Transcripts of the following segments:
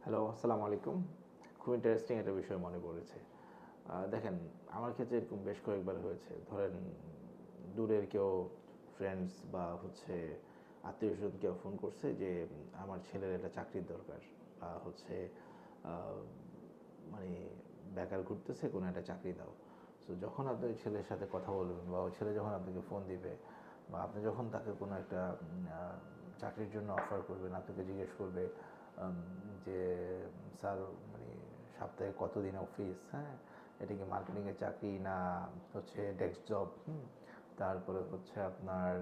Hello, আসসালামু আলাইকুম। খুব ইন্টারেস্টিং একটা বিষয় মনে পড়েছে। দেখেন, আমার ক্ষেত্রে এরকম বেশ কয়েকবার হয়েছে। ধরেন দূরের কেউ ফ্রেন্ডস বা আত্মীয়স্বজন কেউ ফোন করছে যে আমার ছেলের একটা চাকরির দরকার, বা আ মানে বেকার ঘুরতেছে, কোনো একটা চাকরি দাও। সো যখন আপনি ওই ছেলের সাথে কথা বলবেন বা ওই ছেলে যখন আপনাকে ফোন দিবে বা আপনি যখন তাকে কোনো একটা চাকরির জন্য অফার করবেন, আপনাকে জিজ্ঞেস করবে আম যে স্যার, মানে সপ্তাহে কতদিন অফিস, হ্যাঁ? এটা কি মার্কেটিংয়ের চাকরি না ডেস্ক জব? তারপরে আপনার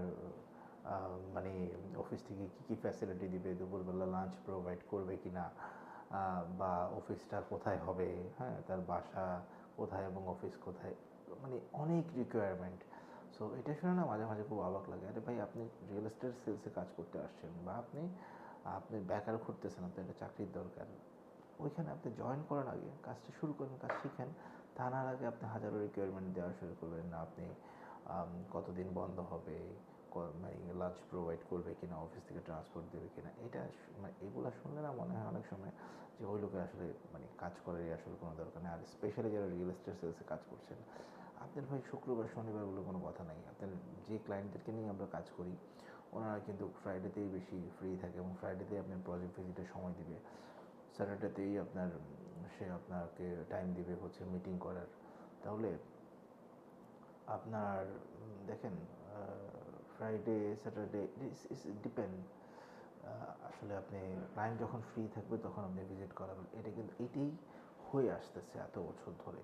মানে অফিস থেকে কী কী ফ্যাসিলিটি দিবে, দুপুরবেলা লাঞ্চ প্রোভাইড করবে কি না, বা অফিসটা কোথায় হবে, হ্যাঁ? তার বাসা কোথায় এবং অফিস কোথায়, মানে অনেক রিকোয়ারমেন্ট। সো এটা শুনে না মাঝে মাঝে খুব অবাক লাগে। আরে ভাই, আপনি রিয়েল এস্টেট সেলসে কাজ করতে আসছেন, বা আপনি আপনি বেকার ঘুরতেছেন, আপনার একটা চাকরির দরকার। ওইখানে আপনি জয়েন করেন, আগে কাজটা শুরু করেন, কাজ শিখেন। তা না আগে আপনি হাজারো রিকোয়ারমেন্ট দেওয়া শুরু করবেন না। আপনি কতদিন বন্ধ হবে, মানে লাঞ্চ প্রোভাইড করবে কিনা, অফিস থেকে ট্রান্সপোর্ট দেবে কিনা, এটা মানে এগুলো শুনলে না মনে হয় অনেক সময় যে ওই লোকের আসলে মানে কাজ করারই আসলে কোনো দরকার নেই। আর স্পেশালি যারা রিয়েল এস্টেট সেলসে কাজ করছেন, আপনার ভাই শুক্রবার শনিবার বলে কোনো কথা নাই। আপনার যে ক্লায়েন্টদেরকে নিয়ে আমরা কাজ করি, ওনারা কিন্তু ফ্রাইডেতেই বেশি ফ্রি থাকে এবং ফ্রাইডেতেই আপনার প্রজেক্ট ভিজিটের সময় দিবে। স্যাটারডেতেই সে আপনাকে টাইম দিবে মিটিং করার। তাহলে আপনার দেখেন, ফ্রাইডে স্যাটারডে ইস ডিপেন্ড। আসলে আপনি ক্লায়েন্ট যখন ফ্রি থাকবে তখন আপনি ভিজিট করাবেন, এটা কিন্তু এটাই হয়ে আসতেছে এত বছর ধরে।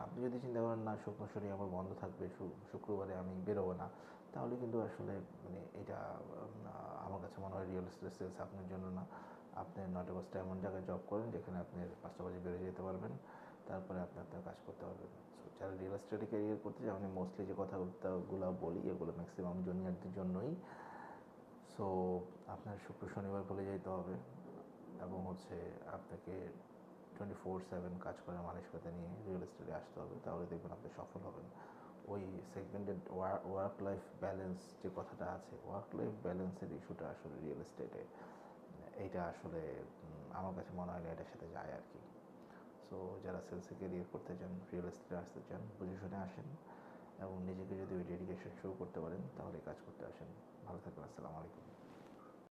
আপনি যদি চিন্তা করেন না শুক্র শনি আমার বন্ধ থাকবে, শুক্রবারে আমি বেরোবো না, তাহলে কিন্তু আসলে মানে এটা আমার কাছে মনে হয় রিয়েল এস্টেট সেলস আপনার জন্য না। আপনি 9টা 5টা এমন জায়গায় জব করেন যেখানে আপনি 5টা বাজে বেরিয়ে যেতে পারবেন, তারপরে আপনি আপনার কাজ করতে পারবেন। সো যারা রিয়েল এস্টেটে ক্যারিয়ার করতে চায়, আমি মোস্টলি যে কথাগুলো বলি এগুলো ম্যাক্সিমাম জুনিয়রদের জন্যই। সো আপনার শুক্র শনিবার বলে যেতে হবে, এবং আপনাকে 24/7 কাজ করার মানসিকতা নিয়ে রিয়েল এস্টেটে আসতে হবে, তাহলে দেখবেন আপনি সফল হবেন। ওই সেগমেন্টেড ওয়ার্ক লাইফ ব্যালেন্স যে কথাটা আছে, ওয়ার্ক লাইফ ব্যালেন্সের ইস্যুটা আসলে রিয়েল এস্টেটে এইটা আসলে আমার কাছে মনে হয় না এটার সাথে যায় আর কি। সো যারা সেলসে ক্যারিয়ার করতে চান, রিয়েল এস্টেটে আসতে চান, বুঝে শুনে আসেন, এবং নিজেকে যদি ওই ডেডিকেশন শো করতে পারেন তাহলে কাজ করতে আসেন। ভালো থাকবেন। আসসালামু আলাইকুম।